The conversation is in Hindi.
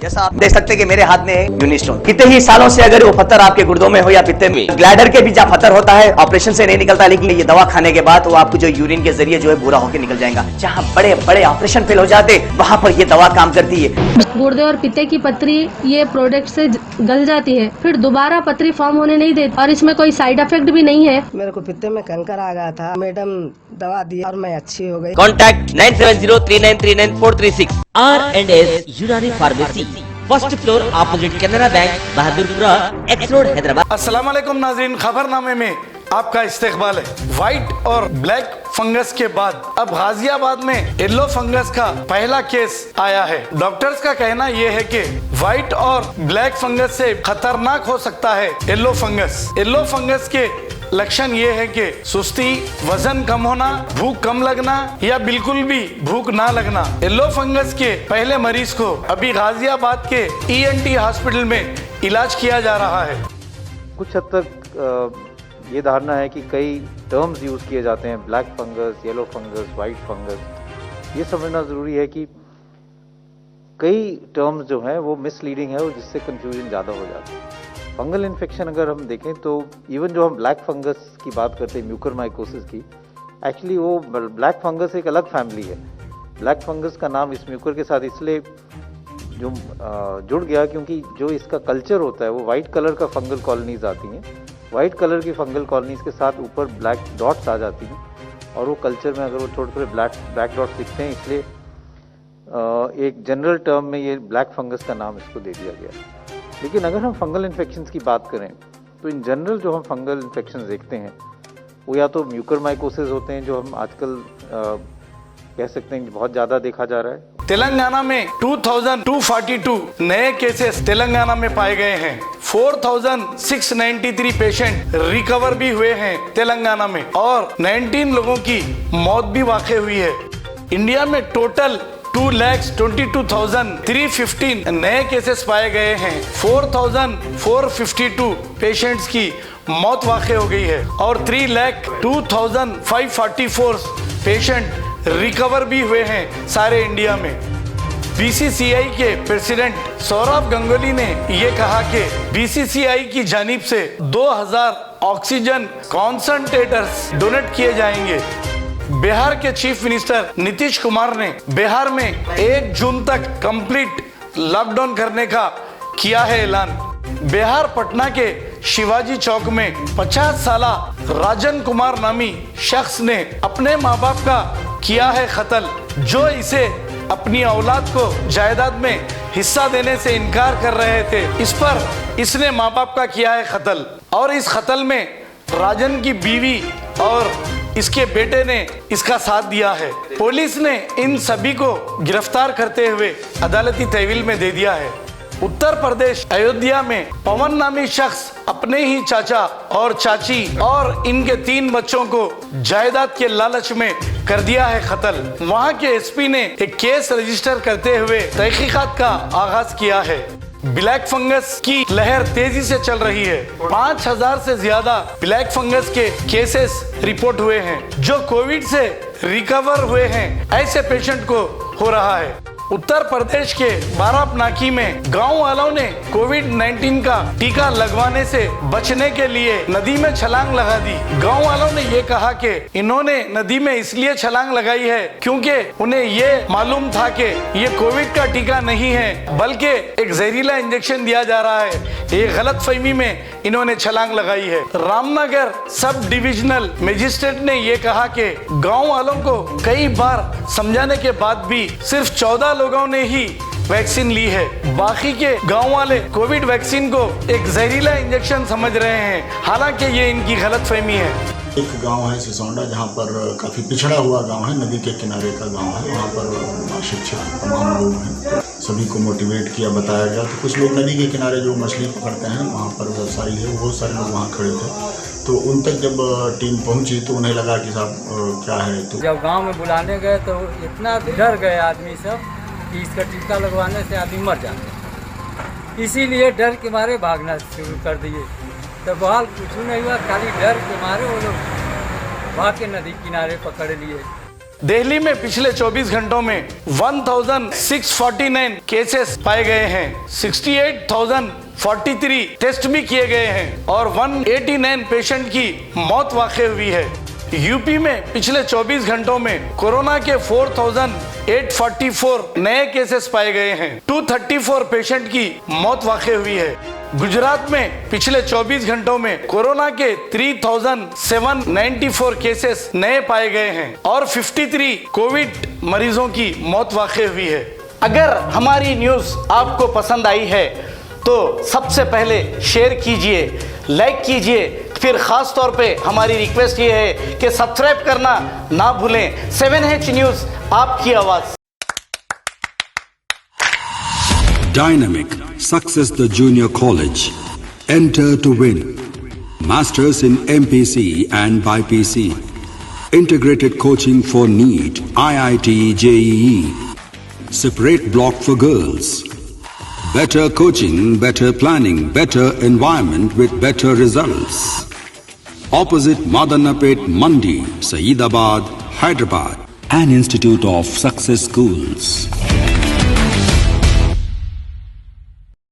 जैसा आप देख सकते हैं कि मेरे हाथ में है यूनिस्टोन। कितने ही सालों से अगर वो पत्थर आपके गुर्दों में हो या पित्ते में, ग्लैडर के भी जहाँ पत्थर होता है ऑपरेशन से नहीं निकलता, लेकिन ये दवा खाने के बाद वो आपको जो यूरिन के जरिए जो है बुरा होकर निकल जाएगा। जहाँ बड़े बड़े ऑपरेशन फेल हो जाते वहाँ पर ये दवा काम करती है। गुर्दे और पित्ते की पथरी ये प्रोडक्ट से गल जाती है, फिर दोबारा पथरी फॉर्म होने नहीं देती और इसमें कोई साइड इफेक्ट भी नहीं है। मेरे को पित्ते में कैंकर आ गया था, मैडम दवा दी और मैं अच्छी हो गई। कॉन्टैक्ट 9703939436 R&S यूनानी pharmacy, first floor opposite Canara bank, Bahadurpura x road, Hyderabad. अस्सलाम वालेकुम नाज़रीन, खबरनामे में आपका इस्तेकबाल है। व्हाइट और ब्लैक फंगस के बाद अब गाजियाबाद में येलो फंगस का पहला केस आया है। डॉक्टर्स का कहना यह है कि व्हाइट और ब्लैक फंगस से खतरनाक हो सकता है येलो फंगस। येलो फंगस के लक्षण ये है कि सुस्ती, वजन कम होना, भूख कम लगना या बिल्कुल भी भूख ना लगना। येलो फंगस के पहले मरीज को अभी गाजियाबाद के ENT हॉस्पिटल में इलाज किया जा रहा है। कुछ हद तक ये धारणा है कि कई टर्म्स यूज़ किए जाते हैं, black fungus, yellow fungus, white fungus. ये समझना ज़रूरी है कि कई टर्म्स जो हैं वो मिसलीडिंग है और जिससे कंफ्यूजन ज़्यादा हो जाता है। फंगल इन्फेक्शन अगर हम देखें तो इवन जो हम ब्लैक फंगस की बात करते हैं, म्यूकरमाइकोसिस की, एक्चुअली वो ब्लैक फंगस एक अलग फैमिली है। ब्लैक फंगस का नाम इस म्यूकर के साथ इसलिए जो जुड़ गया क्योंकि जो इसका कल्चर होता है वो वाइट कलर का फंगल कॉलोनीज आती हैं। वाइट कलर की फंगल कॉलोनीज के साथ ऊपर ब्लैक डॉट्स आ जाती हैं और वो कल्चर में अगर वो थोड़े थोड़े ब्लैक डॉट्स दिखते हैं, इसलिए एक जनरल टर्म में ये ब्लैक फंगस का नाम इसको दे दिया गया। लेकिन अगर हम फंगल इन्फेक्शंस की बात करें तो इन जनरल जो हम फंगल इन्फेक्शंस देखते हैं वो या तो म्यूकरमाइकोसिस होते हैं, जो हम आजकल कह सकते हैं बहुत ज़्यादा देखा जा रहा है। तेलंगाना में 2242 नए केसेस तेलंगाना में पाए गए हैं। 4693 पेशेंट रिकवर भी हुए हैं तेलंगाना में और 19 लोगों की मौत भी वाक़ई हुई है। इंडिया में टोटल 2,22,315 नए केसेस पाए गए हैं। 4,452 पेशेंट्स की मौत वाक़ई हो गई है और 3,02,544 पेशेंट रिकवर भी हुए हैं सारे इंडिया में। BCCI के प्रेसिडेंट सौरभ गंगुली ने ये कहा कि BCCI की जानिब से 2000 ऑक्सीजन कॉन्संट्रेटर्स डोनेट किए जाएंगे। बिहार के चीफ मिनिस्टर नीतीश कुमार ने बिहार में 1 जून तक कंप्लीट लॉकडाउन करने का किया है ऐलान। बिहार पटना के शिवाजी चौक में 50 साला राजन कुमार नामी शख्स ने अपने माँ बाप का किया है कत्ल, जो इसे अपनी औलाद को जायदाद में हिस्सा देने से इनकार कर रहे थे। इस पर इसने माँ बाप का किया है कत्ल और इस कत्ल में राजन की बीवी और इसके बेटे ने इसका साथ दिया है। पुलिस ने इन सभी को गिरफ्तार करते हुए अदालती तहवील में दे दिया है। उत्तर प्रदेश अयोध्या में पवन नामी शख्स अपने ही चाचा और चाची और इनके 3 बच्चों को जायदाद के लालच में कर दिया है कत्ल। वहां के SP ने एक केस रजिस्टर करते हुए तहकीकात का आगाज किया है। ब्लैक फंगस की लहर तेजी से चल रही है। 5000 से ज्यादा ब्लैक फंगस के केसेस रिपोर्ट हुए हैं। जो कोविड से रिकवर हुए हैं ऐसे पेशेंट को हो रहा है। उत्तर प्रदेश के बाराबंकी में गांव वालों ने कोविड-19 का टीका लगवाने से बचने के लिए नदी में छलांग लगा दी। गांव वालों ने ये कहा कि इन्होंने नदी में इसलिए छलांग लगाई है क्योंकि उन्हें ये मालूम था कि ये कोविड का टीका नहीं है बल्कि एक जहरीला इंजेक्शन दिया जा रहा है। ये गलत फहमी में इन्होंने छलांग लगाई है। रामनगर सब डिविजनल मजिस्ट्रेट ने ये कहा कि गाँव वालों को कई बार समझाने के बाद भी सिर्फ 14 लोगों ने ही वैक्सीन ली है। बाकी के गांव वाले कोविड वैक्सीन को एक जहरीला इंजेक्शन समझ रहे हैं, हालांकि ये इनकी गलतफहमी है। एक गांव है सिसौंडा, जहां पर काफ़ी पिछड़ा हुआ गांव है, नदी के किनारे का गांव है। वहां पर शिक्षक तमाम लोग हैं, सभी को मोटिवेट किया, बताया गया। तो कुछ लोग नदी के किनारे जो मछली पकड़ते हैं वहाँ पर व्यवसायी है, बहुत सारे लोग वहाँ खड़े थे। तो उन तक जब टीम पहुंची तो उन्हें लगा कि साहब क्या है। तो जब गांव में बुलाने गए तो इतना डर गए आदमी सब कि इसका टीका लगवाने से आदमी मर जाते, इसीलिए डर के मारे भागना शुरू कर दिए। तो बहाल कुछ नहीं हुआ, खाली डर के मारे वो लोग भाग के नदी किनारे पकड़ लिए। दिल्ली में पिछले 24 घंटों में 1649 केसेस पाए गए हैं, 68,043 टेस्ट भी किए गए हैं और 189 पेशेंट की मौत वाक़ई हुई है। यूपी में पिछले 24 घंटों में कोरोना के 4,844 नए केसेस पाए गए हैं, 234 पेशेंट की मौत वाक़ई हुई है। गुजरात में पिछले 24 घंटों में कोरोना के 3,794 केसेस नए पाए गए हैं और 53 कोविड मरीजों की मौत वाक़ई हुई है। अगर हमारी न्यूज़ आपको पसंद आई है तो सबसे पहले शेयर कीजिए, लाइक कीजिए, फिर खास तौर पे हमारी रिक्वेस्ट ये है कि सब्सक्राइब करना ना भूलें। 7H न्यूज़, आपकी आवाज़। Dynamic Success the Junior College. Enter to win. Masters in MPC and BPC. Integrated coaching for NEET, IIT, JEE. Separate block for girls. Better coaching, better planning, better environment with better results. Opposite Madanapet Mandi, Saeedabad, Hyderabad. An institute of success schools.